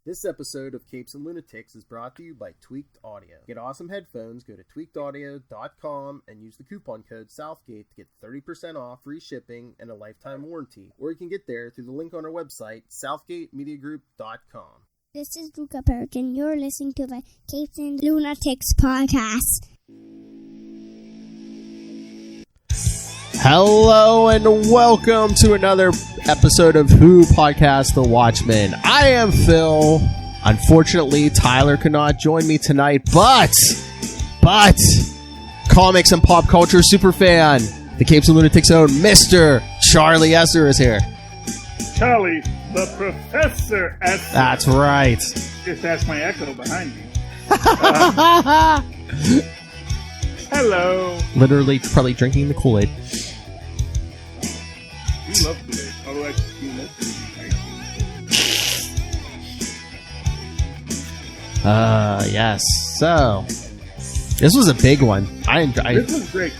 This episode of Capes and Lunatics is brought to you by Tweaked Audio. Get awesome headphones, go to tweakedaudio.com and use the coupon code Southgate to get 30% off, free shipping, and a lifetime warranty. Or you can get there through the link on our website, southgatemediagroup.com. This is Luca Perich, and you're listening to the Capes and Lunatics podcast. Hello and welcome to another episode of Who Podcast The Watchmen. I am Phil. Unfortunately, Tyler could not join me tonight, but comics and pop culture superfan, the Capes and Lunatics own Mr. Charlie Esser is here. Charlie, the Professor Esser. That's right. Just ask my echo behind me. Hello. Literally, probably drinking the Kool-Aid. We love Kool-Aid. Although I do love Kool-Aid. Yes. So, this was a big one. This was great.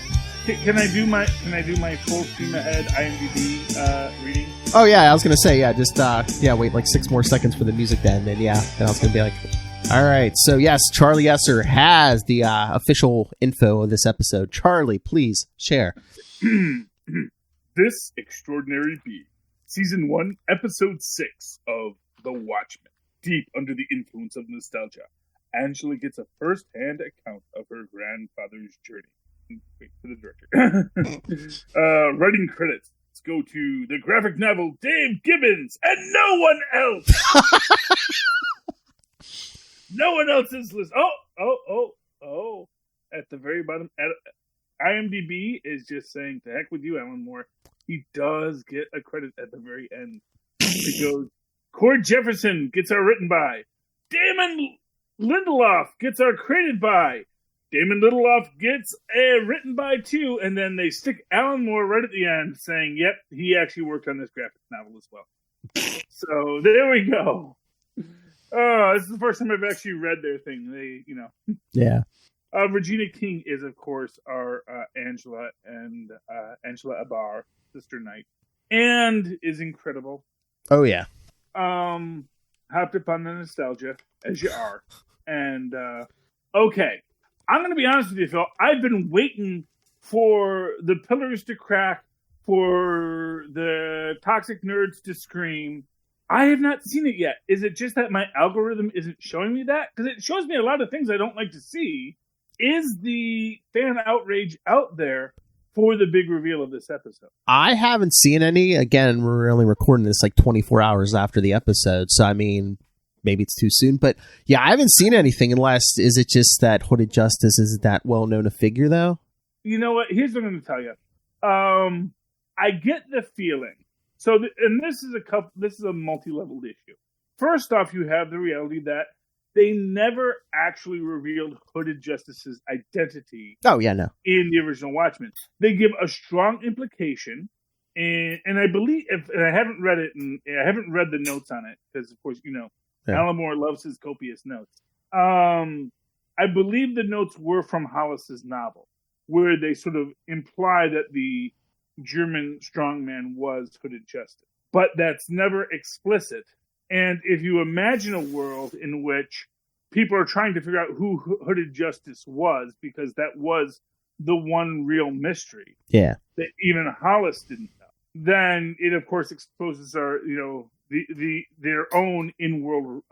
Can I do my full steam ahead IMDb reading? Oh yeah, I was gonna say just wait like 6 more seconds for the music then I was gonna be like, all right. So yes, Charlie Esser has the official info of this episode. Charlie, please share. This Extraordinary Being, Season 1, Episode 6 of The Watchmen. Deep under the influence of nostalgia, Angela gets a first-hand account of her grandfather's journey. Wait for the director. Writing credits go to the graphic novel Dave Gibbons and no one else. No one else is listed. Oh. At the very bottom, IMDb is just saying, to heck with you, Alan Moore. He does get a credit at the very end. It goes, Cord Jefferson gets our written by. Damon Lindelof gets our created by. Damon Lindelof gets a written by too. And then they stick Alan Moore right at the end saying, yep, he actually worked on this graphic novel as well. So there we go. Oh, this is the first time I've actually read their thing. Yeah. Regina King is, of course, our Angela and Angela Abar, Sister Knight, and is incredible. Oh yeah. Hopped up on the nostalgia as you are, and okay, I'm going to be honest with you, Phil. I've been waiting for the pillars to crack, for the toxic nerds to scream. I have not seen it yet. Is it just that my algorithm isn't showing me that? Because it shows me a lot of things I don't like to see. Is the fan outrage out there for the big reveal of this episode? I haven't seen any. Again, we're only recording this like 24 hours after the episode, so I mean, maybe it's too soon. But yeah, I haven't seen anything unless, is it just that Hooded Justice isn't that well-known a figure, though? You know what? Here's what I'm going to tell you. I get the feeling. So, and this is a multi-leveled issue. First off, you have the reality that they never actually revealed Hooded Justice's identity. Oh yeah, no. In the original Watchmen, they give a strong implication, and I believe, and I haven't read it, and I haven't read the notes on it because, of course, Alan Moore loves his copious notes. I believe the notes were from Hollis's novel, where they sort of imply that the German strongman was Hooded Justice, but that's never explicit. And if you imagine a world in which people are trying to figure out who Hooded Justice was, because that was the one real mystery that even Hollis didn't know, then it of course exposes our their own in-world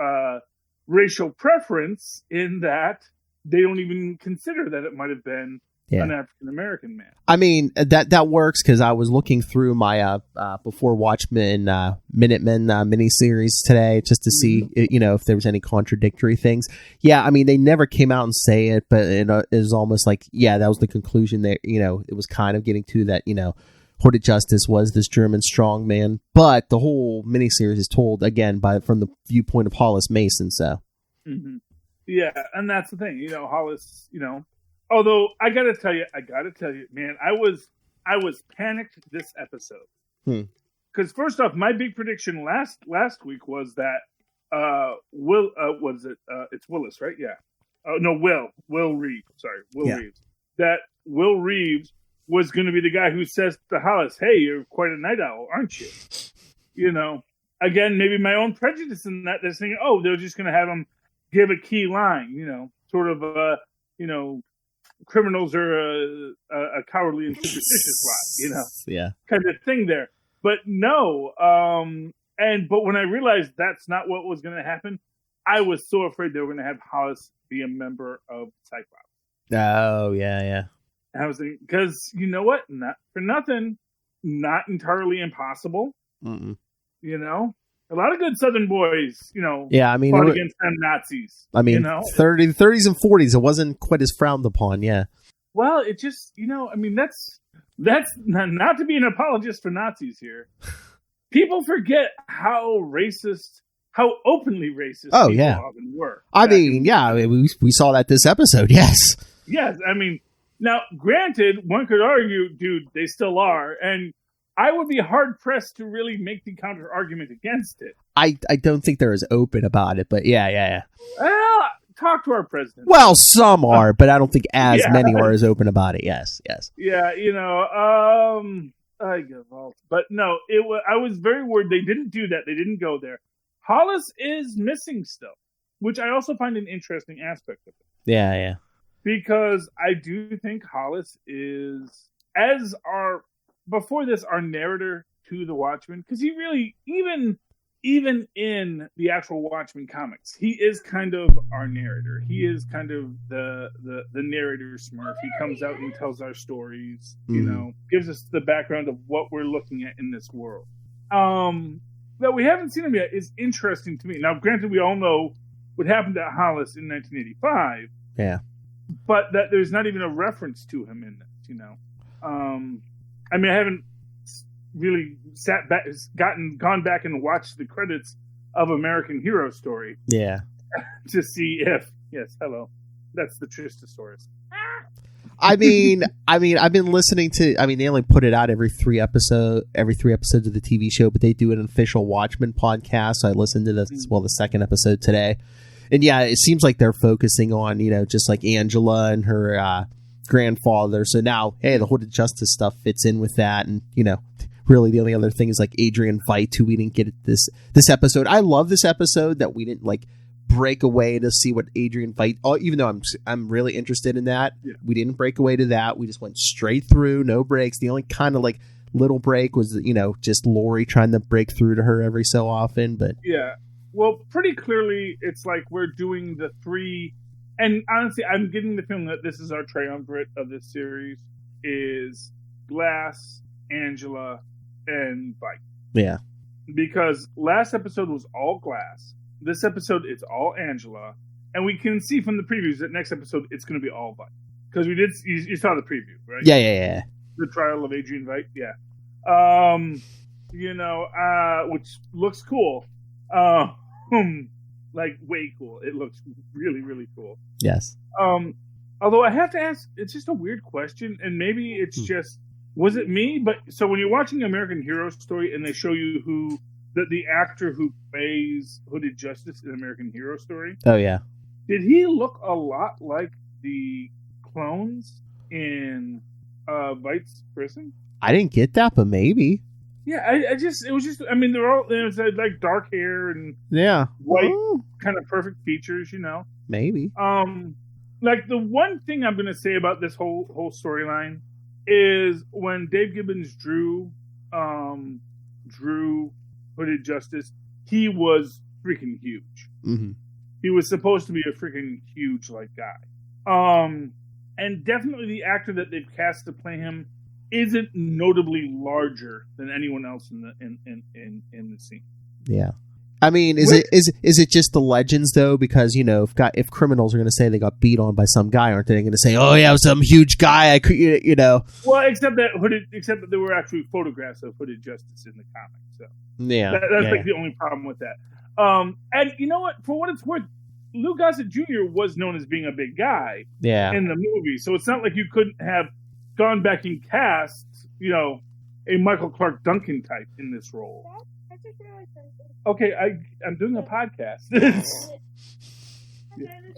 racial preference, in that they don't even consider that it might have been an African-American man. I mean, that works, because I was looking through my Before Watchmen Minutemen miniseries today just to see if there was any contradictory things. Yeah, I mean, they never came out and say it, but it is almost like, that was the conclusion that, it was kind of getting to that, Hooded Justice was this German strongman, but the whole miniseries is told, again, from the viewpoint of Hollis Mason, so. Mm-hmm. Yeah, and that's the thing, Hollis, although I gotta tell you, man, I was panicked this episode. Because first off, my big prediction last week was that it's Willis, right? Yeah. Will Reeves. Sorry, Reeves. That Will Reeves was going to be the guy who says to Hollis, "Hey, you're quite a night owl, aren't you?" again, maybe my own prejudice in that they're saying, oh, they're just going to have him give a key line, sort of criminals are a cowardly and superstitious lot, yeah, kind of thing there. But no, but when I realized that's not what was going to happen, I was so afraid they were going to have Hollis be a member of Cyclops. Oh yeah. And I was thinking, because you know what, not for nothing, not entirely impossible. Mm-mm. A lot of good Southern boys, yeah, I mean, fought against them Nazis. I mean, 30s and 40s, it wasn't quite as frowned upon, yeah. Well, it just, that's not to be an apologist for Nazis here. People forget how openly racist people often were. I mean, we saw that this episode, yes. Yes, I mean, now, granted, one could argue, dude, they still are, and I would be hard-pressed to really make the counter-argument against it. I don't think they're as open about it, but yeah. Well, talk to our president. Well, some are, but I don't think as many are as open about it, yes. Yeah, I give up. But no, I was very worried they didn't do that. They didn't go there. Hollis is missing still, which I also find an interesting aspect of it. Yeah. Because I do think Hollis is, before this, our narrator to the Watchmen, because he really, even in the actual Watchmen comics, he is kind of our narrator. He is kind of the narrator Smurf. He comes out and tells our stories, gives us the background of what we're looking at in this world. That we haven't seen him yet is interesting to me. Now, granted, we all know what happened to Hollis in 1985. Yeah. But that there's not even a reference to him in this, I mean, I haven't really gone back and watched the credits of American Hero Story. Yeah. To see if, yes, hello, that's the Tristosaurus. I mean, I've been listening to. I mean, they only put it out every three episodes of the TV show, but they do an official Watchmen podcast. So I listened to the second episode today, and yeah, it seems like they're focusing on just like Angela and her grandfather. So now, hey, the Hooded Justice stuff fits in with that, and really the only other thing is like Adrian Veidt, who we didn't get this episode. I love this episode that we didn't break away to see what Adrian Veidt. Even though I'm really interested in that, we didn't break away to that. We just went straight through, no breaks. The only kind of little break was just Lori trying to break through to her every so often. But yeah, well, pretty clearly it's like we're doing the three. And honestly, I'm getting the feeling that this is our triumvirate of this series: is Glass, Angela, and Veidt. Yeah, because last episode was all Glass. This episode, it's all Angela, and we can see from the previews that next episode it's going to be all Veidt, because we did. You saw the preview, right? Yeah. The trial of Adrian Veidt, yeah. Which looks cool. Way cool. It looks really, really cool. Yes. Although I have to ask, it's just a weird question, and maybe it's just, was it me? But so when you're watching American Hero Story and they show you the actor who plays Hooded Justice in American Hero Story. Oh yeah. Did he look a lot like the clones in Veidt's prison? I didn't get that, but maybe. Yeah, it was just. I mean, there's like dark hair and white, kind of perfect features, Maybe. Like the one thing I'm going to say about this whole storyline is when Dave Gibbons drew Hooded Justice, he was freaking huge. Mm-hmm. He was supposed to be a freaking huge guy. And definitely the actor that they've cast to play him isn't notably larger than anyone else in the scene. Yeah. I mean, is it just the legends though? Because if criminals are going to say they got beat on by some guy, aren't they going to say, "Oh yeah, some huge guy"? I could, Well, except that there were actually photographs of Hooded Justice in the comics. So yeah, that's the only problem with that. And you know what? For what it's worth, Lou Gossett Jr. was known as being a big guy. In the movie, so it's not like you couldn't have gone back and cast, a Michael Clark Duncan type in this role. Okay, I'm doing a podcast.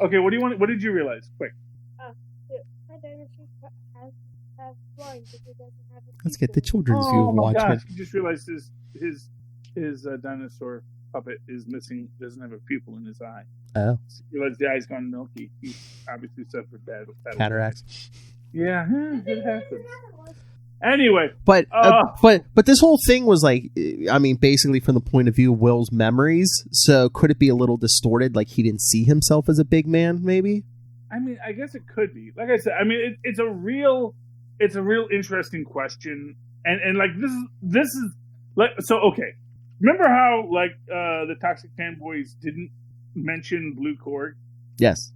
Okay, what do you want? What did you realize? Quick. Let's get the children's view of Watchmen. Gosh, you just realized his his dinosaur puppet is missing, doesn't have a pupil in his eye. Oh. So he realized the eye's gone milky. He obviously suffered bad Cataracts. Yeah, it happens. Anyway, but this whole thing was like, I mean, basically from the point of view of Will's memories. So could it be a little distorted? Like he didn't see himself as a big man, maybe? I mean, I guess it could be. Like I said, I mean, it's a real interesting question, and like this is like, so okay. Remember how like the Toxic Fanboys didn't mention Blue Korg? Yes.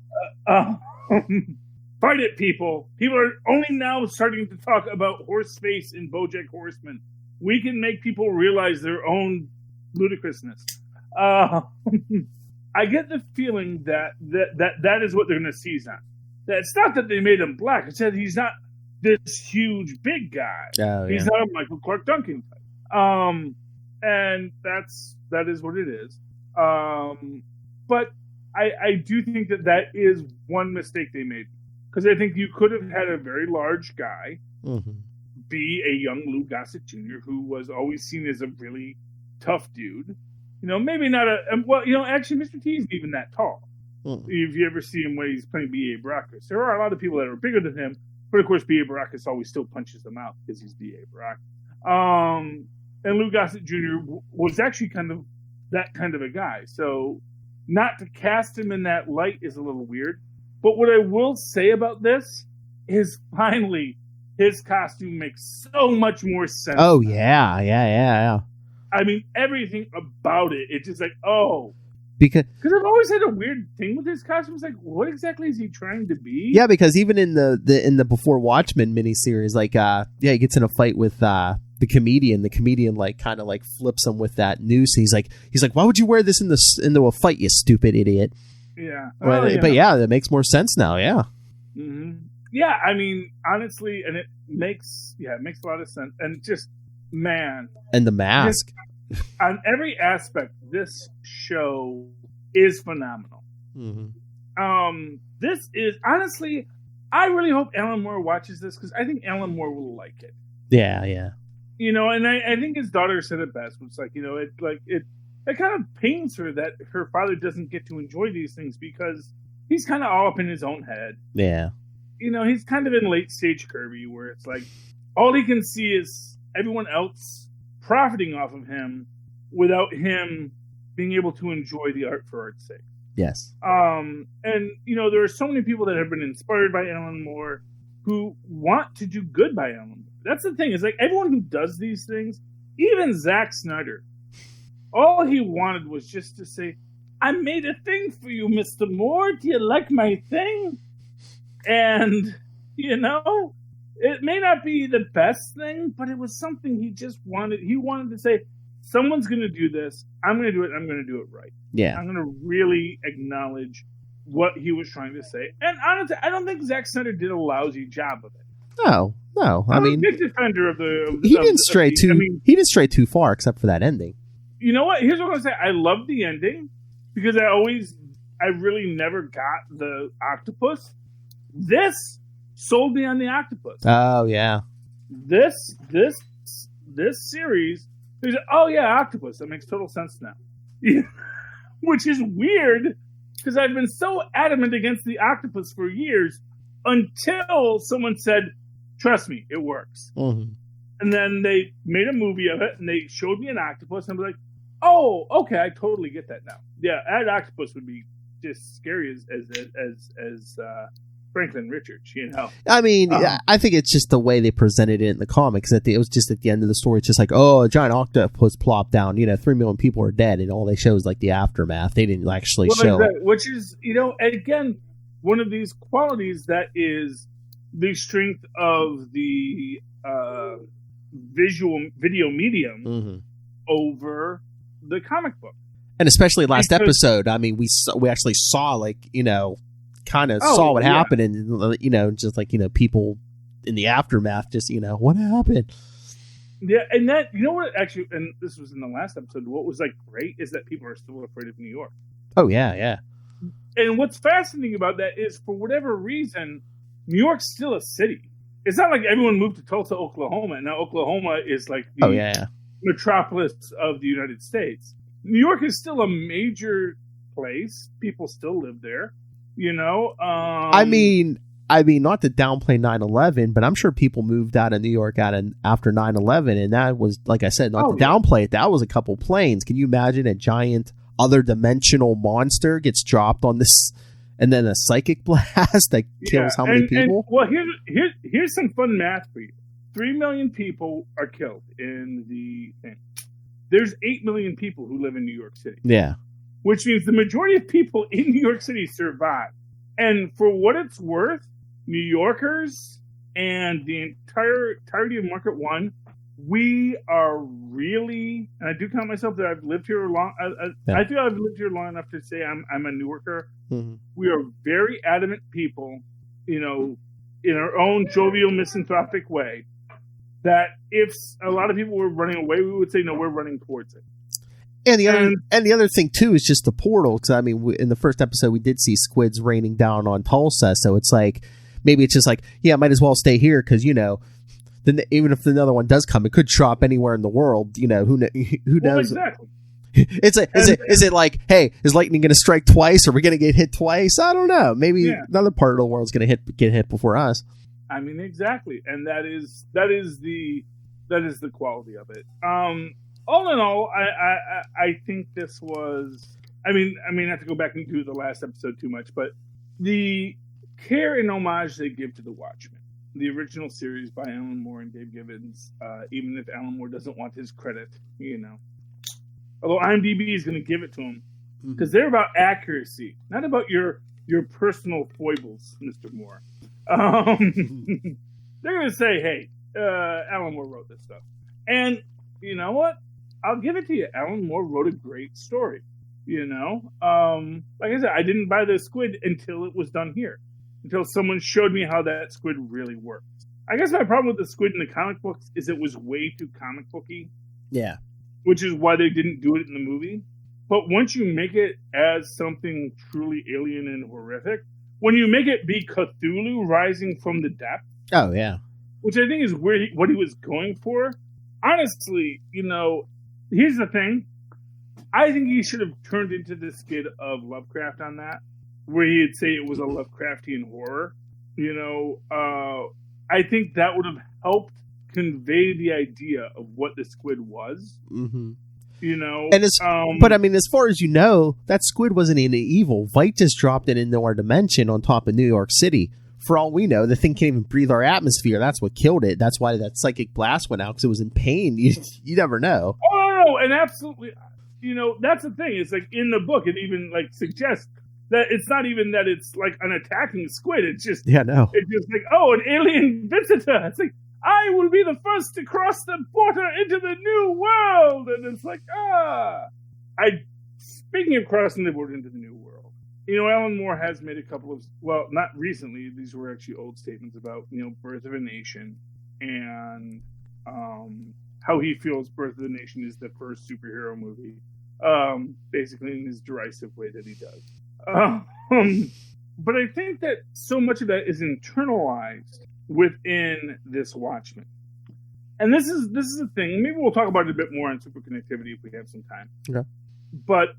Fight it, people. People are only now starting to talk about Horseface and BoJack Horseman. We can make people realize their own ludicrousness. I get the feeling that is what they're going to seize on. That it's not that they made him black. It's that he's not this huge, big guy. Oh, he's not a Michael Clark Duncan type. And that is what it is. But I do think that is one mistake they made. Because I think you could have had a very large guy be a young Lou Gossett Jr. who was always seen as a really tough dude. You know, maybe not actually Mr. T isn't even that tall. If you ever see him when he's playing B.A. Baracus. There are a lot of people that are bigger than him, but of course B.A. Baracus always still punches them out because he's B.A. Baracus. And Lou Gossett Jr. was actually kind of that kind of a guy. So not to cast him in that light is a little weird. But what I will say about this is finally his costume makes so much more sense. Oh, yeah. I mean, everything about it, it's just like, oh. Because I've always had a weird thing with his costume. It's like, what exactly is he trying to be? Yeah, because even in the Before Watchmen miniseries, like, he gets in a fight with the comedian. The comedian like kind of like flips him with that noose. He's like, why would you wear this into a fight, you stupid idiot? Yeah. But yeah, that makes more sense now. Yeah. Mm-hmm. Yeah, I mean, honestly, and it makes a lot of sense. And just, man. And the mask. On every aspect, this show is phenomenal. Mm-hmm. This is, honestly, I really hope Alan Moore watches this because I think Alan Moore will like it. Yeah. You know, and I think his daughter said it best. It's like, you know, it kind of pains her that her father doesn't get to enjoy these things because he's kind of all up in his own head. Yeah. You know, he's kind of in late stage Kirby where it's like all he can see is everyone else profiting off of him without him being able to enjoy the art for art's sake. Yes. And, you know, there are so many people that have been inspired by Alan Moore who want to do good by Alan Moore. That's the thing. Is like everyone who does these things, even Zack Snyder, all he wanted was just to say, I made a thing for you, Mr. Moore. Do you like my thing? And, you know, it may not be the best thing, but it was something he just wanted. He wanted to say, someone's going to do this. I'm going to do it. I'm going to do it right. Yeah. I'm going to really acknowledge what he was trying to say. And honestly, I don't think Zack Snyder did a lousy job of it. No. I mean, I'm a big defender of the. He didn't stray too far, except for that ending. You know what? Here's what I'm gonna say. I love the ending because I really never got the octopus. This sold me on the octopus. Oh yeah. This series. Octopus. That makes total sense now. Which is weird because I've been so adamant against the octopus for years until someone said, trust me, it works. Mm-hmm. And then they made a movie of it, and they showed me an octopus, and I was like, oh, okay, I totally get that now. Yeah, that octopus would be just scary as Franklin Richards, you know? I mean, I think it's just the way they presented it in the comics. It was just at the end of the story, it's just like, oh, a giant octopus plopped down, 3 million people are dead, and all they show is like the aftermath. They didn't actually show it. Which is, again, one of these qualities that is the strength of the video medium over the comic book. And especially last episode, I mean, we actually saw saw what happened, and just people in the aftermath, just what happened. Yeah, and that what actually, and this was in the last episode. What was great is that people are still afraid of New York. Oh yeah. And what's fascinating about that is, for whatever reason, New York's still a city. It's not like everyone moved to Tulsa, Oklahoma, and now Oklahoma is like the metropolis of the United States. New York is still a major place. People still live there, you know. I mean, not to downplay 9/11, but I'm sure people moved out of New York after 9/11, and that was, like I said, not to downplay it. That was a couple planes. Can you imagine a giant other dimensional monster gets dropped on this, and then a psychic blast that kills how many people? Well, here's some fun math for you. 3 million people are killed in the thing. There's 8 million people who live in New York City. Yeah. Which means the majority of people in New York City survive. And for what it's worth, New Yorkers and the entirety of Market One, we are really, and I do count myself that I've lived here long. I feel I've lived here long enough to say I'm a Newarker. Mm-hmm. We are very adamant people, you know, in our own jovial, misanthropic way, that if a lot of people were running away, we would say, no, we're running towards it. And the other thing too is just the portal. Because I mean, in the first episode, we did see squids raining down on Tulsa, so it's like maybe it's just like, yeah, might as well stay here because, you know, then even if another one does come, it could drop anywhere in the world. You know, who knows? Exactly. Is it like, hey, is lightning going to strike twice? Are we going to get hit twice? I don't know. Maybe another part of the world's going to get hit before us. I mean, exactly, and that is the quality of it. All in all, I think this was. I mean, not to go back and do the last episode too much, but the care and homage they give to the Watchmen, the original series by Alan Moore and Dave Gibbons, even if Alan Moore doesn't want his credit, you know. Although IMDb is going to give it to him because they're about accuracy, not about your personal foibles, Mr. Moore. They're going to say, hey, Alan Moore wrote this stuff. And you know what? I'll give it to you. Alan Moore wrote a great story. You know? Like I said, I didn't buy the squid until it was done here. Until someone showed me how that squid really works. I guess my problem with the squid in the comic books is it was way too comic booky. Yeah. Which is why they didn't do it in the movie. But once you make it as something truly alien and horrific, when you make it be Cthulhu rising from the depths. Oh, yeah. Which I think is what he was going for. Honestly, you know, here's the thing. I think he should have turned into the skid of Lovecraft on that, where he'd say it was a Lovecraftian horror. You know, I think that would have helped convey the idea of what the squid was. Mm-hmm. You know, and but I mean, as far as you know, that squid wasn't any evil. Vite just dropped it into our dimension on top of New York City. For all we know, the thing can't even breathe our atmosphere. That's what killed it. That's why that psychic blast went out, because it was in pain. You never know. Oh, no, and absolutely. You know, that's the thing. It's like in the book, it even like suggests that it's not even that it's like an attacking squid. It's just, it's just like, oh, an alien visitor. It's like, I will be the first to cross the border into the new world. And it's like, speaking of crossing the border into the new world, you know, Alan Moore has made a couple of, well, not recently, these were actually old statements about, you know, Birth of a Nation and how he feels Birth of the Nation is the first superhero movie, basically in his derisive way that he does. But I think that so much of that is internalized within this Watchmen. And this is the thing. Maybe we'll talk about it a bit more on superconnectivity if we have some time. Okay. But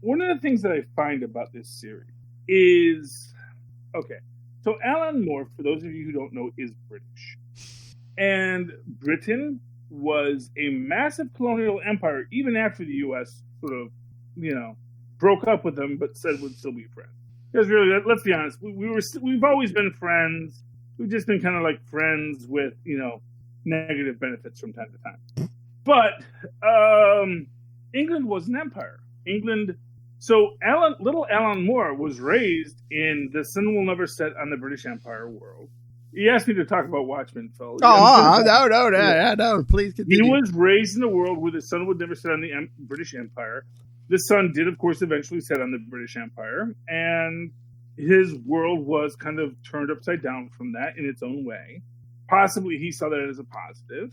one of the things that I find about this series is, okay, so Alan Moore, for those of you who don't know, is British. And Britain was a massive colonial empire, even after the U.S. sort of, you know, broke up with them, but said would still be friends. Because really, let's be honest, we've always been friends. We've just been kind of like friends with, you know, negative benefits from time to time. But England was an empire. So little Alan Moore was raised in the sun will never set on the British Empire world. He asked me to talk about Watchmen, Phil. No, please continue. He was raised in a world where the sun would never set on the British Empire. The sun did, of course, eventually set on the British Empire, and his world was kind of turned upside down from that in its own way. Possibly he saw that as a positive.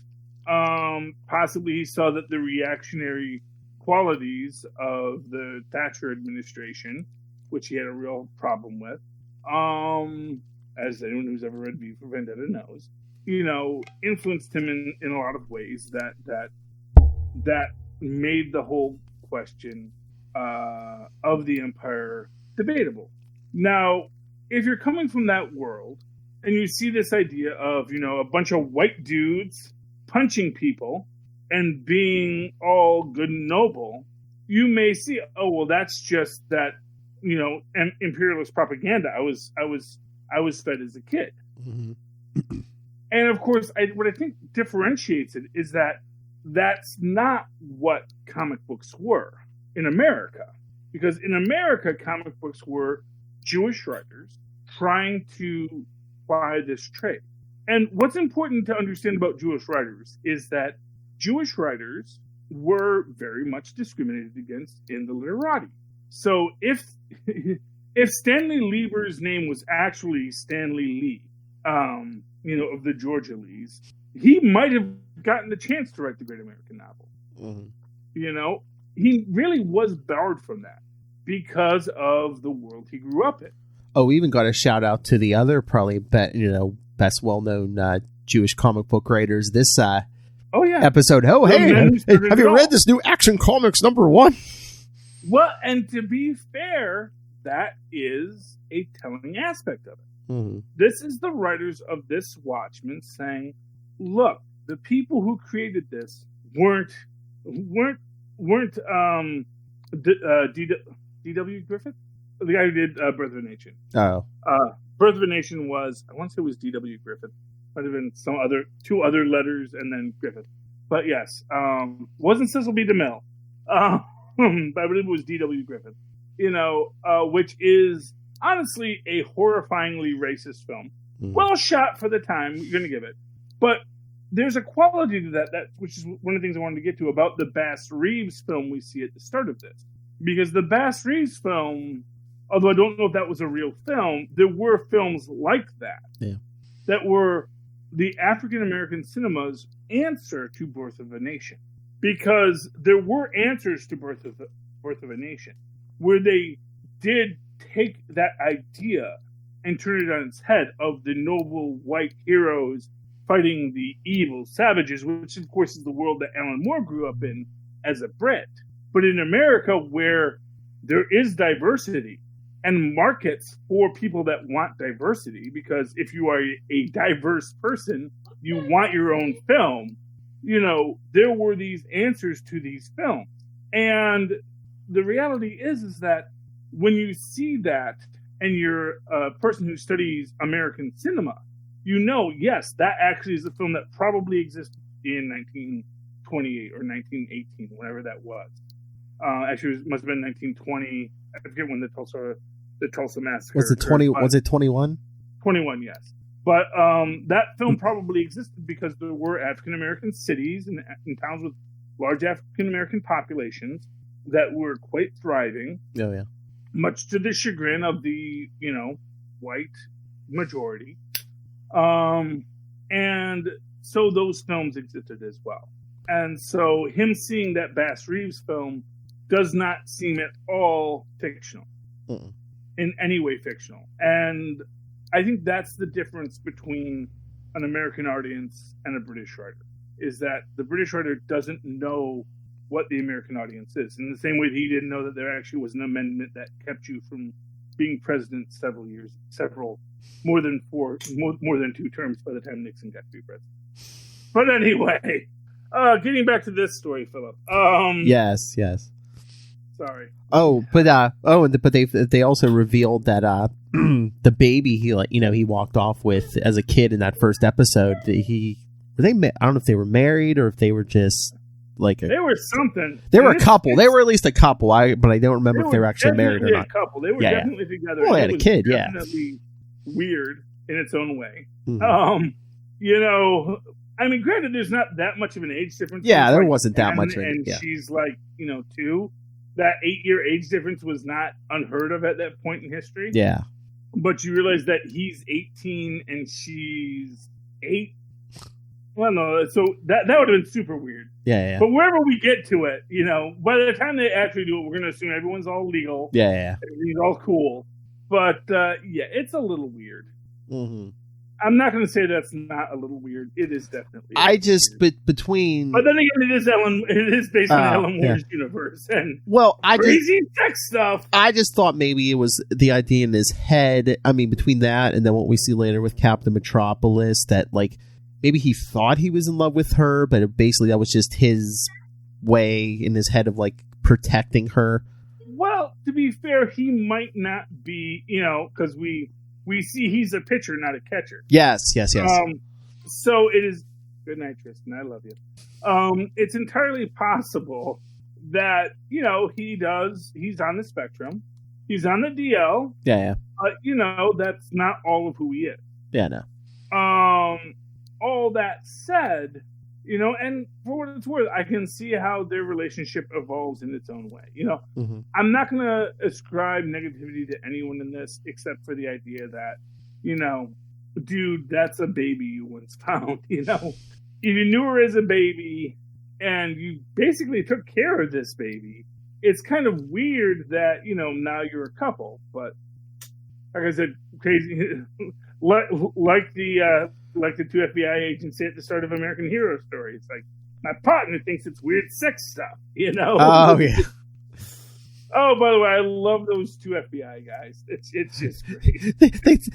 Possibly he saw that the reactionary qualities of the Thatcher administration, which he had a real problem with, as anyone who's ever read V for Vendetta knows, you know, influenced him in a lot of ways that that made the whole question of the Empire debatable. Now, if you're coming from that world and you see this idea of, a bunch of white dudes punching people and being all good and noble, you may see, oh, well, that's just that, imperialist propaganda I was fed as a kid. Mm-hmm. And of course, what I think differentiates it is that that's not what comic books were in America. Because in America, comic books were Jewish writers trying to buy this trade. And what's important to understand about Jewish writers is that Jewish writers were very much discriminated against in the literati. So if Stanley Lieber's name was actually Stanley Lee, of the Georgia Lees, he might have gotten the chance to write the Great American Novel. Mm-hmm. He really was barred from that because of the world he grew up in. Oh, we even got a shout out to the other probably best well-known Jewish comic book writers this episode. Oh, hey, have you read this new Action Comics #1? Well, and to be fair, that is a telling aspect of it. Mm-hmm. This is the writers of this Watchmen saying, look, the people who created this weren't D.W. Griffith? The guy who did Birth of a Nation. Oh. Birth of a Nation was, I want to say it was D.W. Griffith. Might have been two other letters and then Griffith. But yes, wasn't Cecil B. DeMille. But I believe it was D.W. Griffith. Which is honestly a horrifyingly racist film. Mm. Well shot for the time, you're going to give it. But there's a quality to that, which is one of the things I wanted to get to about the Bass Reeves film we see at the start of this. Because the Bass Reeves film, although I don't know if that was a real film, there were films like that. Yeah. That were the African-American cinema's answer to Birth of a Nation. Because there were answers to Birth of a Nation, where they did take that idea and turn it on its head of the noble white heroes fighting the evil savages, which of course is the world that Alan Moore grew up in as a Brit. But in America, where there is diversity and markets for people that want diversity, because if you are a diverse person, you want your own film, there were these answers to these films. And the reality is that when you see that and you're a person who studies American cinema, yes, that actually is a film that probably existed in 1928 or 1918, whenever that was. Actually, it must have been 1920. I forget when the Tulsa massacre. Was it 20? Was it 21? 21, yes. But that film probably existed because there were African American cities and towns with large African American populations that were quite thriving. Oh yeah. Much to the chagrin of the white majority. And so those films existed as well. And so him seeing that Bass Reeves film does not seem at all fictional. Mm-mm. In any way fictional. And I think that's the difference between an American audience and a British writer, is that the British writer doesn't know what the American audience is. In the same way that he didn't know that there actually was an amendment that kept you from being president more than 2 terms by the time Nixon got to be president. But anyway, getting back to this story, Philip. Yes. Sorry. But they also revealed that the baby he walked off with as a kid in that first episode. I don't know if they were married or if they were just they were something. They were a couple. They were at least a couple. But I don't remember if they were actually married or not. A couple. They were definitely together. Well, they had a kid. Definitely weird in its own way. Mm-hmm. I mean, granted, there's not that much of an age difference. Yeah, there wasn't that much. And she's 2. That 8-year age difference was not unheard of at that point in history. Yeah. But you realize that he's 18 and she's 8. Well, no, so that would have been super weird. Yeah. But wherever we get to it, by the time they actually do it, we're going to assume everyone's all legal. Yeah. Everything's all cool. But, it's a little weird. Mm-hmm. I'm not going to say that's not a little weird. It is definitely. Between. But then again, it is based on Alan Moore's universe and crazy sex stuff. I just thought maybe it was the idea in his head. I mean, between that and then what we see later with Captain Metropolis, that like maybe he thought he was in love with her, but basically that was just his way in his head of like protecting her. Well, to be fair, he might not be, because we see he's a pitcher, not a catcher. Yes. So it is. Good night, Tristan. I love you. It's entirely possible that he's on the spectrum, he's on the DL. Yeah. But that's not all of who he is. Yeah, no. All that said, and for what it's worth, I can see how their relationship evolves in its own way. Mm-hmm. I'm not going to ascribe negativity to anyone in this, except for the idea that, dude, that's a baby you once found. If you knew her as a baby and you basically took care of this baby, it's kind of weird that, now you're a couple. But like I said, crazy, like the two FBI agents say at the start of American Hero Story. It's like, my partner thinks it's weird sex stuff, Oh, yeah. Oh, by the way, I love those two FBI guys. It's just great.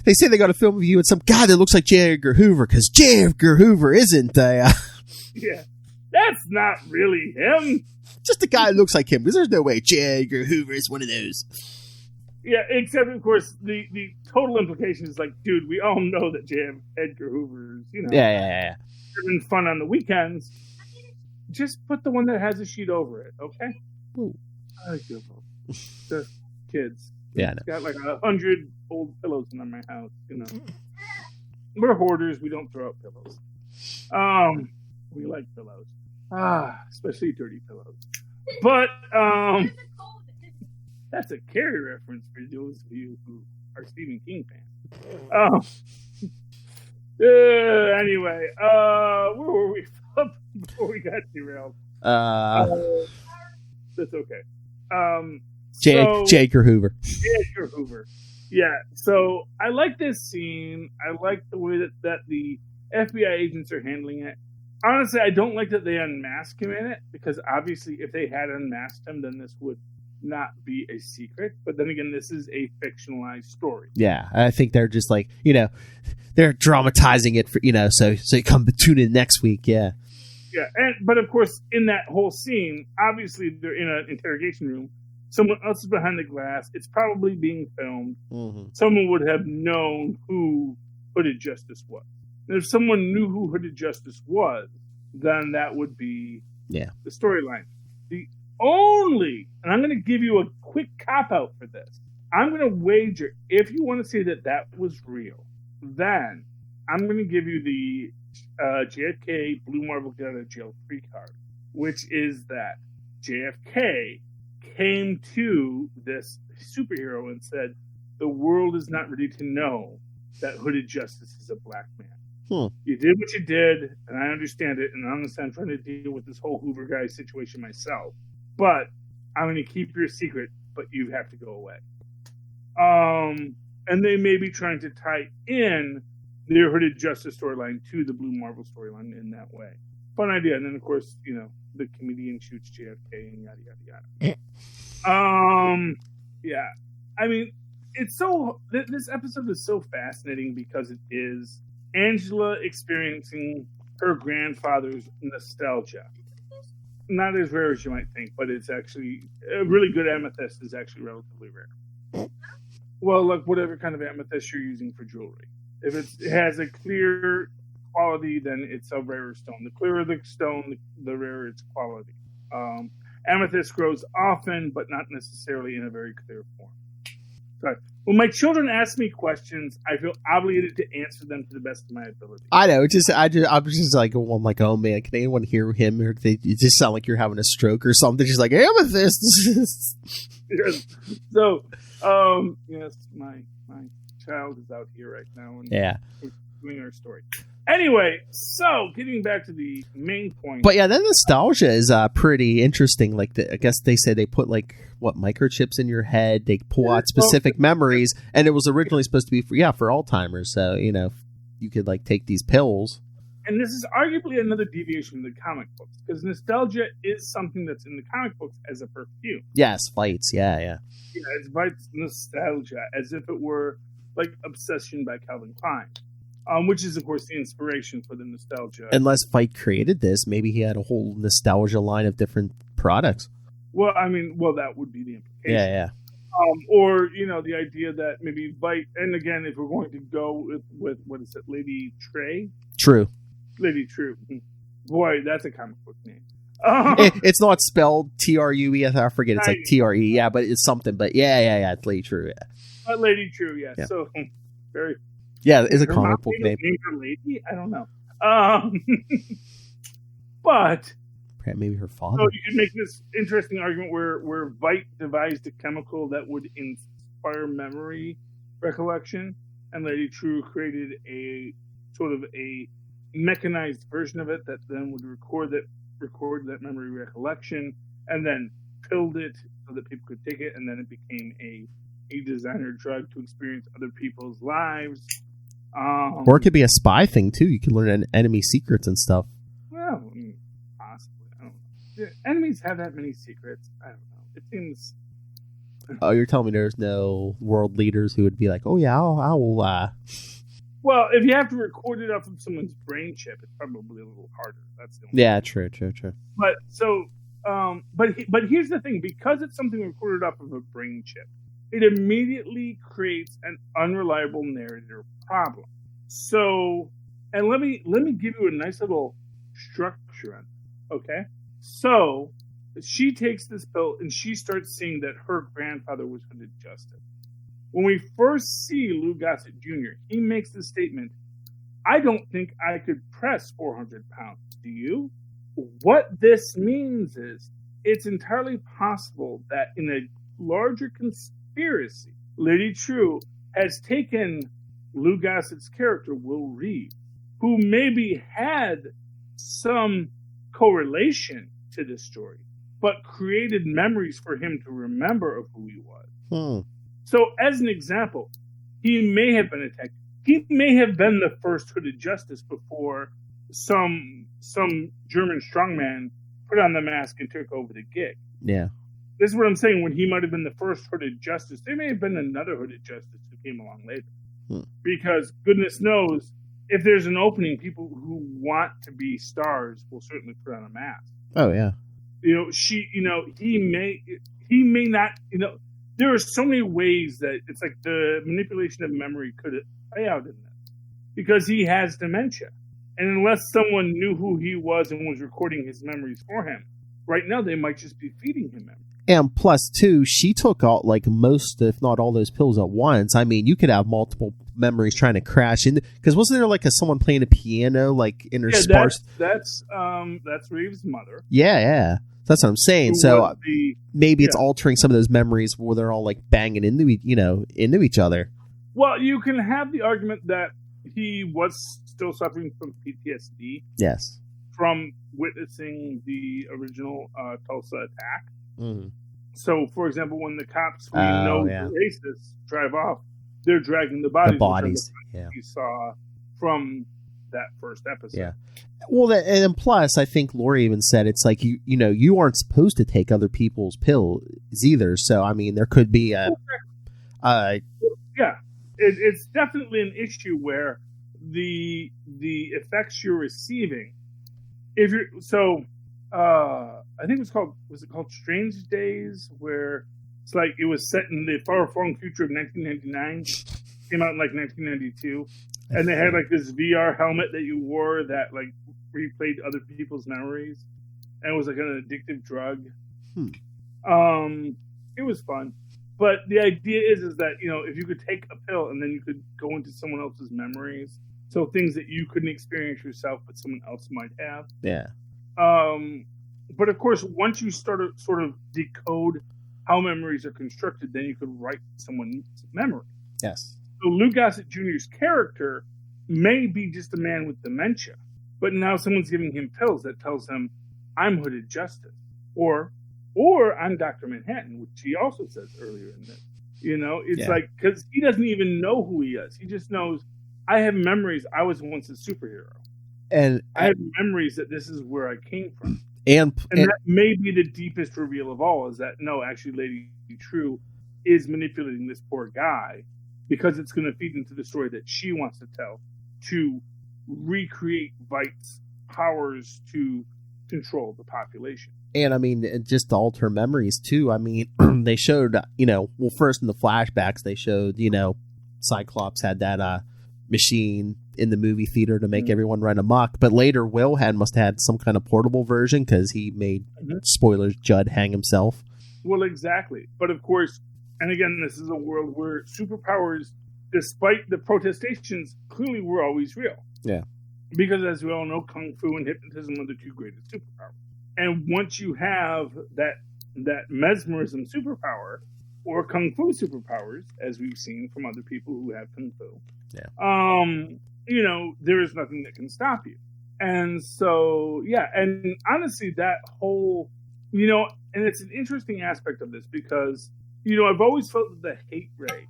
They say they got a film of you and some guy that looks like J. Edgar Hoover, because J. Edgar Hoover isn't Yeah, that's not really him. Just a guy who looks like him, because there's no way J. Edgar Hoover is one of those. Yeah, except, of course, the total implication is like, dude, we all know that J. Edgar Hoover is, Yeah. having fun on the weekends. Just put the one that has a sheet over it, okay? Ooh. I give up. Just kids. Yeah, I know. Got like 100 old pillows in my house, We're hoarders. We don't throw out pillows. We like pillows. Especially dirty pillows. But, that's a Carrie reference for those of you who are Stephen King fans. Anyway, where were we before we got derailed? That's okay. J. Edgar Hoover. J. Edgar Hoover. Yeah. So I like this scene. I like the way that the FBI agents are handling it. Honestly, I don't like that they unmask him in it, because obviously if they had unmasked him, then this would not be a secret. But then again, this is a fictionalized story. Yeah, I think they're just like, they're dramatizing it for, so you come tune in next week. Yeah. Yeah, but of course, in that whole scene, obviously they're in an interrogation room. Someone else is behind the glass. It's probably being filmed. Mm-hmm. Someone would have known who Hooded Justice was. And if someone knew who Hooded Justice was, then that would be the storyline. And I'm going to give you a quick cop-out for this. I'm going to wager, if you want to say that was real, then I'm going to give you the JFK Blue Marble Get Out of Jail Free card, which is that JFK came to this superhero and said, the world is not ready to know that Hooded Justice is a black man. You did what you did, and I understand it, and honestly, I'm trying to deal with this whole Hoover guy situation myself. But I'm going to keep your secret, but you have to go away. And they may be trying to tie in their Hooded Justice storyline to the Blue Marvel storyline in that way. Fun idea. And then, of course, the comedian shoots JFK and yada, yada, yada. Yeah. I mean, this episode is so fascinating because it is Angela experiencing her grandfather's nostalgia. Not as rare as you might think, but it's actually a really good amethyst is actually relatively rare. Well, like whatever kind of amethyst you're using for jewelry. If it has a clear quality, then it's a rarer stone. The clearer the stone, the rarer its quality. Amethyst grows often, but not necessarily in a very clear form. Sorry. When my children ask me questions, I feel obligated to answer them to the best of my ability. I know. I'm just like, I'm like, oh man, can anyone hear him? Or it just sound like you're having a stroke or something. Just like amethyst. Yes. So, yes, my child is out here right now, and we're doing our story. Anyway, so getting back to the main point. But yeah, the nostalgia is pretty interesting. Like, I guess they say they put microchips in your head. They pull out specific memories, and it was originally supposed to be for Alzheimer's. So you you could like take these pills. And this is arguably another deviation from the comic books, because nostalgia is something that's in the comic books as a perfume. Yes, fights. Yeah. Yeah, it's Vite's nostalgia, as if it were like Obsession by Calvin Klein, which is, of course, the inspiration for the nostalgia. Unless Vite created this, maybe he had a whole nostalgia line of different products. Well, I mean, that would be the implication. Yeah. Or, the idea that maybe Vite, and again, if we're going to go with what is it, Lady Trey? True. Lady True. Boy, that's a comic book name. It's not spelled True. I forget. It's like Tre. Yeah, but it's something. But yeah. It's Lady True. Yeah. Lady True. Yeah. So very. Yeah, it's a comic book name. Name her Lady? I don't know. But maybe her father. So you could make this interesting argument where Vite devised a chemical that would inspire memory recollection, and Lady True created a sort of a mechanized version of it that then would record that memory recollection, and then pilled it so that people could take it, and then it became a designer drug to experience other people's lives. Or it could be a spy thing too. You could learn enemy secrets and stuff. Well, possibly. I don't know. Do enemies have that many secrets? I don't know. It seems. Oh, you're telling me there's no world leaders who would be like, "Oh yeah, I'll Well, if you have to record it off of someone's brain chip, it's probably a little harder. That's the only thing. True. But so, but here's the thing: because it's something recorded off of a brain chip, it immediately creates an unreliable narrator problem. So, and let me give you a nice little structure on it, okay? So, she takes this pill and she starts seeing that her grandfather was hooded justice. When we first see Lou Gossett Jr., he makes the statement, "I don't think I could press 400 pounds. Do you?" What this means is it's entirely possible that in a larger conspiracy, Lady True has taken Lou Gossett's character, Will Reeve, who maybe had some correlation to this story, but created memories for him to remember of who he was. So, as an example, he may have been attacked. He may have been the first hooded justice before some German strongman put on the mask and took over the gig. Yeah. This is what I'm saying. When he might have been the first hooded justice, there may have been another hooded justice who came along later. Because goodness knows, if there's an opening, people who want to be stars will certainly put on a mask. Oh yeah. He may not. There are so many ways that it's like the manipulation of memory could play out in this, because he has dementia, and unless someone knew who he was and was recording his memories for him, right now they might just be feeding him memories. And plus, too, she took out like most, if not all, those pills at once. I mean, you could have multiple memories trying to crash in. Because wasn't there like someone playing a piano, like interspersed? Yeah, that's Reeves' mother. Yeah. That's what I'm saying. So maybe it's altering some of those memories where they're all like banging into each other. Well, you can have the argument that he was still suffering from PTSD. Yes. From witnessing the original Tulsa attack. Mm-hmm. So, for example, when the cops the racists drive off, they're dragging the bodies. You saw from that first episode. Yeah. Well, and plus, I think Lori even said it's like you aren't supposed to take other people's pills either. So, I mean, there could be it's definitely an issue where the effects you're receiving, I think was it called Strange Days, where it's like it was set in the far-flung future of 1999, came out in like 1992, and they had like this VR helmet that you wore that like replayed other people's memories, and it was like an addictive drug. It was fun, but the idea is that if you could take a pill and then you could go into someone else's memories, so things that you couldn't experience yourself but someone else might have. Yeah. But of course, once you start to sort of decode how memories are constructed, then you could write someone's memory. Yes. So Lou Gossett Jr.'s character may be just a man with dementia, but now someone's giving him pills that tells him, "I'm Hooded Justice," or "I'm Dr. Manhattan," which he also says earlier in this. It's like, because he doesn't even know who he is. He just knows I have memories. I was once a superhero. And I have memories that this is where I came from. And that may be the deepest reveal of all, is that, no, actually Lady True is manipulating this poor guy because it's going to feed into the story that she wants to tell, to recreate Vight's powers to control the population. And I mean, just to alter memories too. I mean, they showed, well, first in the flashbacks, they showed, Cyclops had that machine in the movie theater to make everyone run amok. But later, Will must have had some kind of portable version because he made, spoilers, Judd hang himself. Well, exactly. But of course, and again, this is a world where superpowers, despite the protestations, clearly were always real. Yeah. Because as we all know, Kung Fu and hypnotism are the two greatest superpowers. And once you have that mesmerism superpower, or Kung Fu superpowers, as we've seen from other people who have Kung Fu, there is nothing that can stop you. And so, yeah, and honestly, that whole, and it's an interesting aspect of this because, I've always felt that the hate ray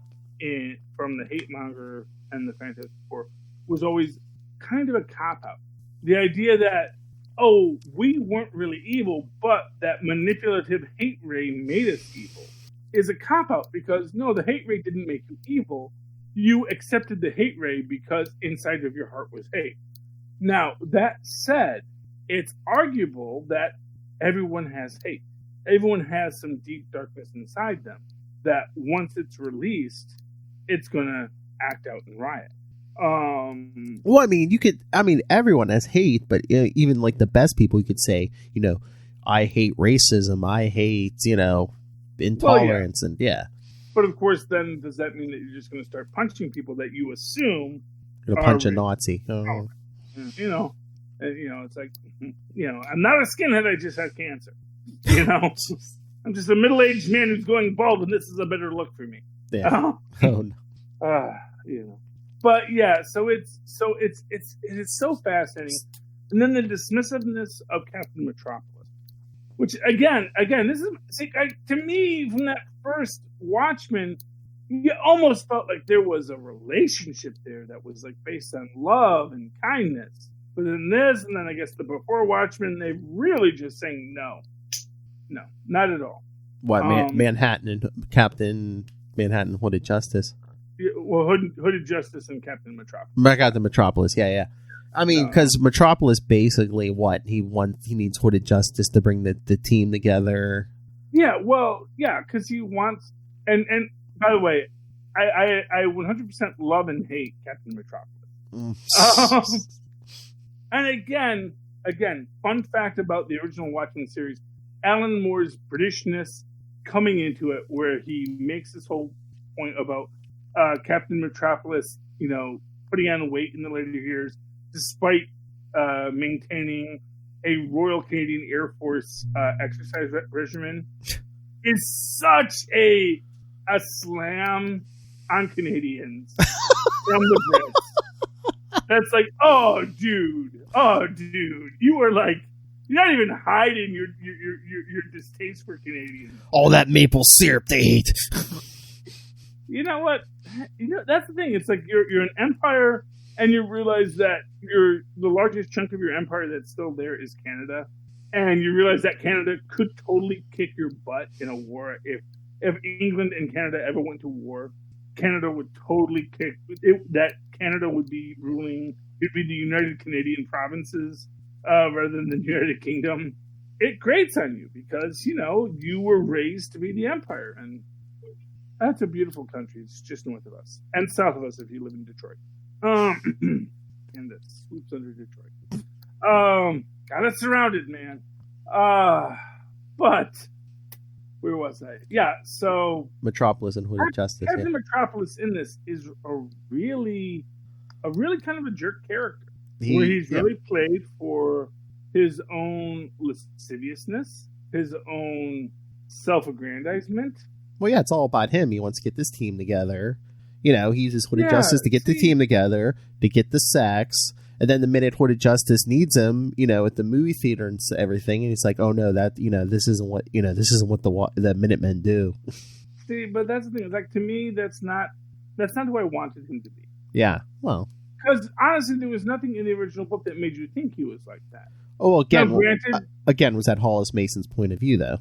from the hate monger and the Fantastic Four was always kind of a cop-out. The idea that, we weren't really evil, but that manipulative hate ray made us evil is a cop-out because, no, the hate ray didn't make you evil. You accepted the hate ray because inside of your heart was hate. Now, that said, it's arguable that everyone has hate. Everyone has some deep darkness inside them that once it's released, it's going to act out and riot. Well, I mean, everyone has hate, but even like the best people, you could say, I hate racism. I hate, intolerance. And yeah. But of course, then does that mean that you're just going to start punching people that you assume you're punch a Nazi? Oh. It's like, I'm not a skinhead. I just had cancer. I'm just a middle-aged man who's going bald, and this is a better look for me. Yeah. But yeah, so it is so fascinating. And then the dismissiveness of Captain Metropolis, which again, this is to me from that first Watchmen, you almost felt like there was a relationship there that was like based on love and kindness. But in this, and then I guess the before Watchmen, they really just saying no, not at all. What Manhattan and Captain Manhattan Hooded Justice? Well, Hooded Justice and Captain Metropolis. Captain Metropolis, yeah. I mean, because Metropolis basically he needs Hooded Justice to bring the team together. Yeah, well, yeah, because he wants, and by the way, I 100% love and hate Captain Metropolis. And again, fun fact about the original Watchmen series, Alan Moore's Britishness coming into it, where he makes this whole point about Captain Metropolis, putting on weight in the later years, despite maintaining a Royal Canadian Air Force exercise regimen, is such a slam on Canadians from the Brits. That's like, oh dude, you are like, you're not even hiding your distaste for Canadians. All that maple syrup they hate. You know what? That's the thing. It's like you're an empire, and you realize that the largest chunk of your empire that's still there is Canada, and you realize that Canada could totally kick your butt in a war. If England and Canada ever went to war, Canada would totally kick that. Canada would be ruling. It'd be the United Canadian Provinces rather than the United Kingdom. It grates on you because you were raised to be the empire, and that's a beautiful country. It's just north of us and south of us if you live in Detroit. And it swoops under Detroit. Got us surrounded, man. But where was I? Yeah, so Metropolis and Hooded Justice. Captain Metropolis in this is a really kind of a jerk character, where he's really played for his own lasciviousness, his own self-aggrandizement. Well, yeah, it's all about him. He wants to get this team together. He uses Hooded Justice to get the team together, to get the sex. And then the minute Hooded Justice needs him, at the movie theater and everything, and he's like, "Oh no, that this isn't what the Minutemen do." See, but that's the thing. Like, to me, that's not who I wanted him to be. Yeah, well, Because honestly, there was nothing in the original book that made you think he was like that. Oh, again, Now, granted, again, was that Hollis Mason's point of view, though?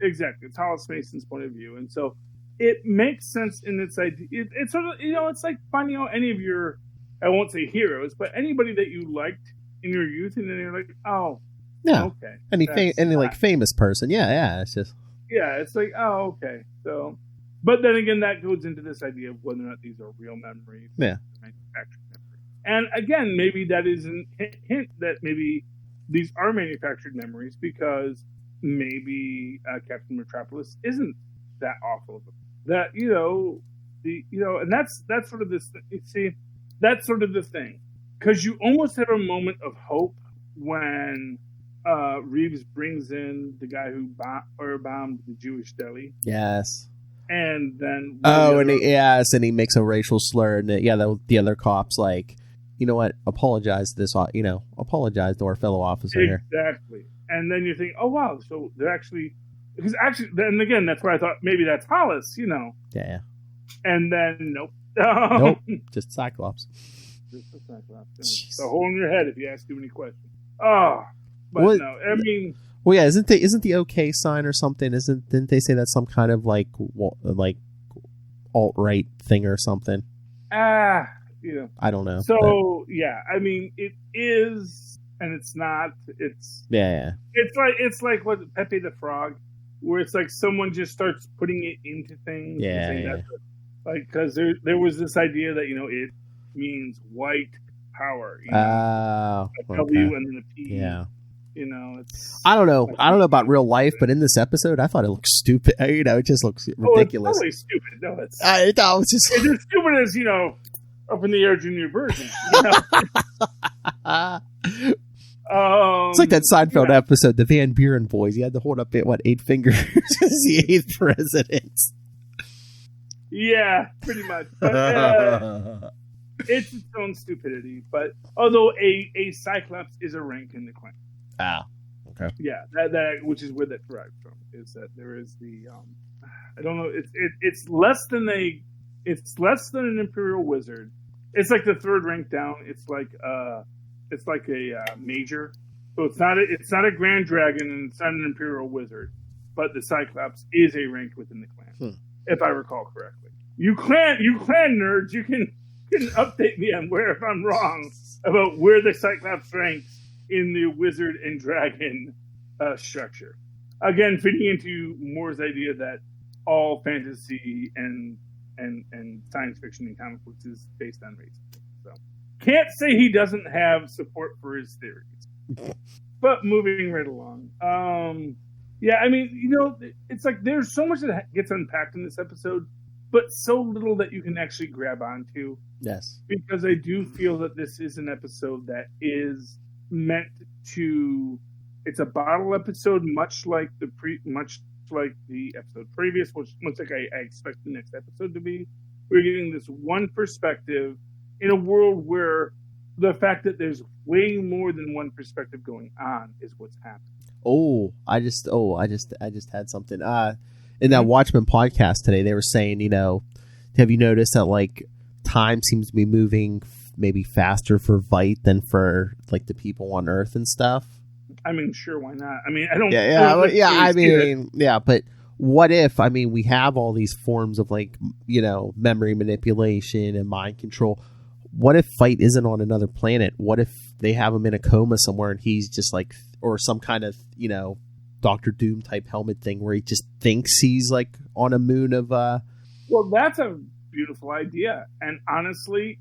Exactly, it's Hollis Mason's point of view, and so it makes sense in its idea. It's sort of, it's like finding out any of your, I won't say heroes, but anybody that you liked in your youth, and then you're like, oh, yeah, okay, any like famous person, yeah, it's just, yeah, it's like, oh, okay, so. But then again, that goes into this idea of whether or not these are real memories, manufactured memories, and again, maybe that is a hint that maybe these are manufactured memories because maybe Captain Metropolis isn't that awful. That and that's sort of this. See, that's sort of the thing, because you almost have a moment of hope when Reeves brings in the guy who bombed the Jewish deli. Yes. And then and he makes a racial slur, and the other cops like, you know what, apologize to apologize to our fellow officer here. Exactly. And then you think, oh wow, so they're actually, because actually, then again, that's why I thought maybe that's Hollis, Yeah. And then nope. Nope. Just Cyclops. Just a Cyclops. It's a hole in your head if you ask too many questions. Oh, but no, I mean. Well, yeah, isn't the OK sign or something? Didn't they say that's some kind of like alt-right thing or something? I don't know. So yeah, I mean, it is, and it's not. It's yeah. It's like what Pepe the Frog, where it's like someone just starts putting it into things. Yeah. Like, because there was this idea that it means white power. W and then a P. Yeah. It's. I don't know. I don't know about real life, but in this episode, I thought it looked stupid. It just looks ridiculous. It's totally stupid. No, it's. It's just. It's as stupid as up in the air junior version. It's like that Seinfeld episode, the Van Buren boys. You had to hold up 8 fingers as the 8th president. Yeah, pretty much. But, it's its own stupidity. But although a Cyclops is a rank in the clan. Ah, okay. Yeah, that which is where that derives from, is that there is the I don't know. It's less than an Imperial Wizard. It's like the 3rd rank down. It's like a major. So it's not a Grand Dragon and it's not an Imperial Wizard, but the Cyclops is a rank within the clan, if I recall correctly. You clan nerds, you can update me on where if I'm wrong about where the Cyclops ranks in the Wizard and Dragon structure. Again, fitting into Moore's idea that all fantasy and science fiction and comic books is based on race. So can't say he doesn't have support for his theories. But moving right along. Yeah, I mean, it's like there's so much that gets unpacked in this episode, but so little that you can actually grab onto. Yes. Because I do feel that this is an episode that is meant to. It's a bottle episode, much like the episode previous, which much like I expect the next episode to be. We're getting this one perspective in a world where the fact that there's way more than one perspective going on is what's happening. I just had something. In that Watchmen podcast today, they were saying, have you noticed that like time seems to be moving maybe faster for Vite than for like the people on Earth and stuff? I mean, sure, why not? I mean, I don't. But what if? I mean, we have all these forms of like memory manipulation and mind control. What if Vite isn't on another planet? What if they have him in a coma somewhere and he's just like, or some kind of Doctor Doom type helmet thing where he just thinks he's like on a moon of Well, that's a beautiful idea, and honestly,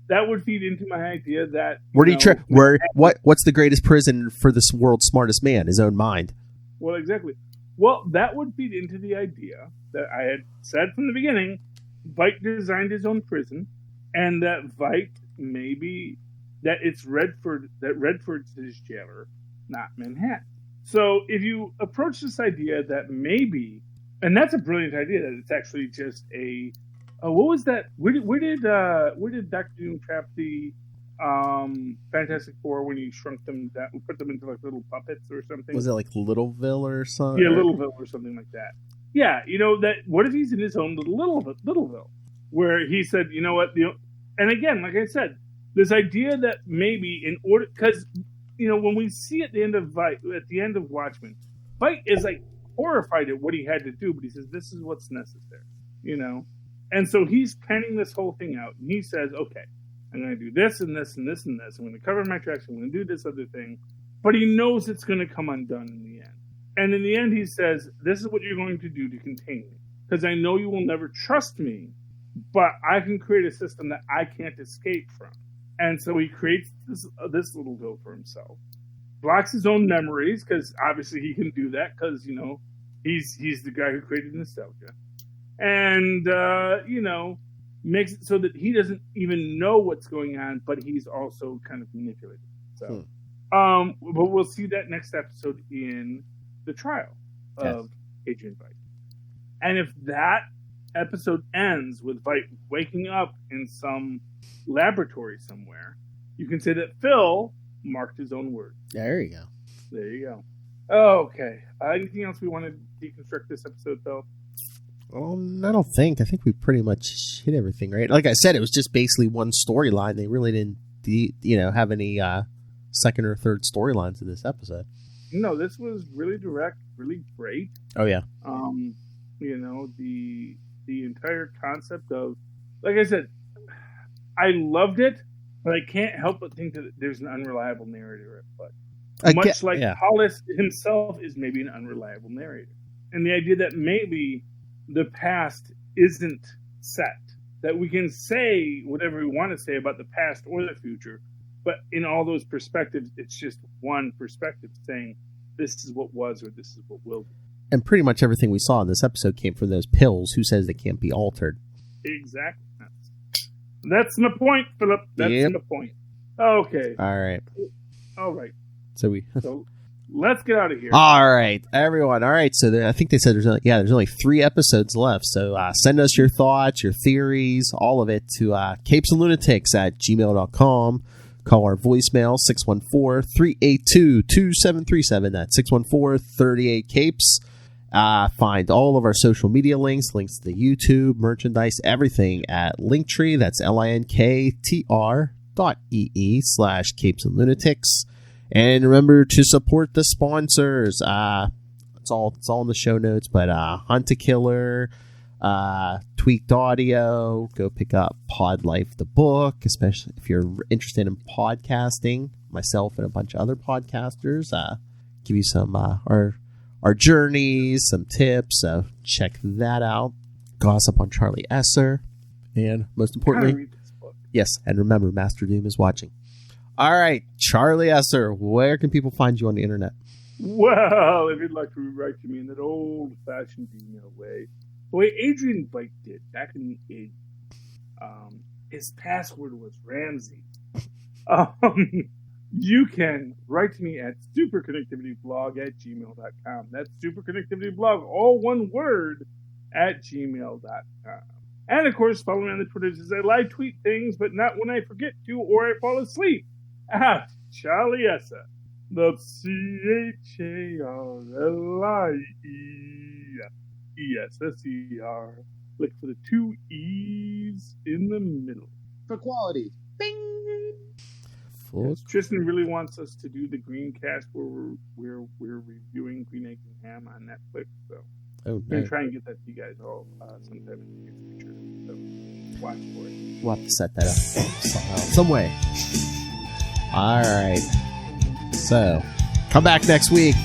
that would feed into my idea that what's the greatest prison for this world's smartest man? His own mind. Well, exactly. Well, that would feed into the idea that I had said from the beginning. Vite designed his own prison, and that Vite that it's Redford. That Redford's his jailer, not Manhattan. So if you approach this idea that maybe, and that's a brilliant idea, that it's actually just what was that? Where did Dr. Doom trap the Fantastic Four when he shrunk them down, put them into like little puppets or something? Was it like Littleville or something? Yeah, Littleville or something like that. Yeah, that. What if he's in his own Littleville, where he said, you know what? And again, like I said, This idea that maybe in order, because when we see at the end of Watchmen, Veidt is like horrified at what he had to do, but he says this is what's necessary, and so he's planning this whole thing out, and he says, okay, I'm going to do this and this and this and this. I'm going to cover my tracks. I'm going to do this other thing, but he knows it's going to come undone in the end. And in the end, he says, this is what you're going to do to contain me, because I know you will never trust me, but I can create a system that I can't escape from. And so he creates this little hill for himself, blocks his own memories, because obviously he can do that, because, he's the guy who created nostalgia. And, makes it so that he doesn't even know what's going on, but he's also kind of manipulated. So, but we'll see that next episode in the trial of Adrian Veidt. And if that episode ends with Veidt waking up in some laboratory somewhere, you can say that Phil marked his own word. There you go. There you go. Okay. Anything else we want to deconstruct this episode, Phil? I don't think. I think we pretty much hit everything, right? Like I said, it was just basically one storyline. They really didn't, have any second or third storylines in this episode. No, this was really direct, really great. Oh yeah. The entire concept of, like I said, I loved it, but I can't help but think that there's an unreliable narrator. But much like Hollis himself is maybe an unreliable narrator, and the idea that maybe the past isn't set, that we can say whatever we want to say about the past or the future, but in all those perspectives, it's just one perspective saying this is what was or this is what will be. And pretty much everything we saw in this episode came from those pills who says they can't be altered. Exactly. That's my point, Philip. That's my point. Okay. All right. So let's get out of here. All right, everyone. All right. So I think they said there's only 3 episodes left. So send us your thoughts, your theories, all of it to capesandlunatics@gmail.com. Call our voicemail 614-382-2737. That's 614-38-CAPES. Find all of our social media links to the YouTube, merchandise, everything at Linktree. That's linktr.ee/capesandlunatics. And remember to support the sponsors. It's all in the show notes. But Hunt a Killer, Tweaked Audio. Go pick up Pod Life the book, especially if you're interested in podcasting. Myself and a bunch of other podcasters give you some our journeys, some tips. So check that out. Gossip on Charlie Esser, and most importantly, yes. And remember, Master Doom is watching. All right, Charlie Esser, where can people find you on the internet? Well, if you'd like to write to me in that old-fashioned email way, the way Adrian Veidt did back in the 80s, his password was Ramsey. You can write to me at superconnectivityblog@gmail.com. That's superconnectivityblog, all one word, @gmail.com. And, of course, follow me on the Twitters as I live tweet things, but not when I forget to or I fall asleep. Charlie Esser. That's CHARLIESSER. Look for the 2 E's in the middle. For quality. Bing! Yes, Tristan really wants us to do the Greencast where we're reviewing Green Eggs and Ham on Netflix, so we're going to try and get that to you guys all sometime in the near future. So watch for it. We'll have to set that up somehow, some way. All right. So come back next week.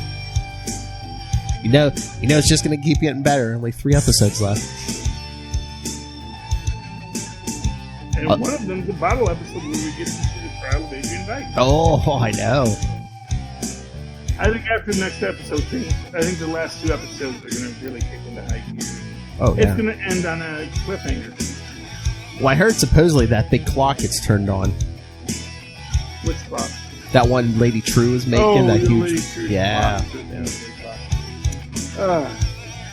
You know it's just going to keep getting better. Only 3 episodes left. And one of them is the bottle episode where we get to see the trial of Adrian Veidt. Oh, I know. I think after the next episode, I think the last 2 episodes are going to really kick into high gear. Oh, yeah. It's going to end on a cliffhanger. Well, I heard supposedly that big clock gets turned on. Which clock? That one Lady True is making. That huge. Lady True yeah.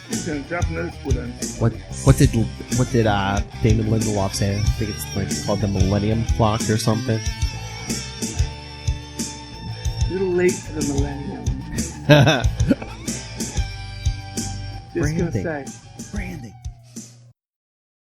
He's going to drop another split on. What did Damon Lindelof say? I think it's called the Millennium Clock or something. A little late for the millennium. Just going to say.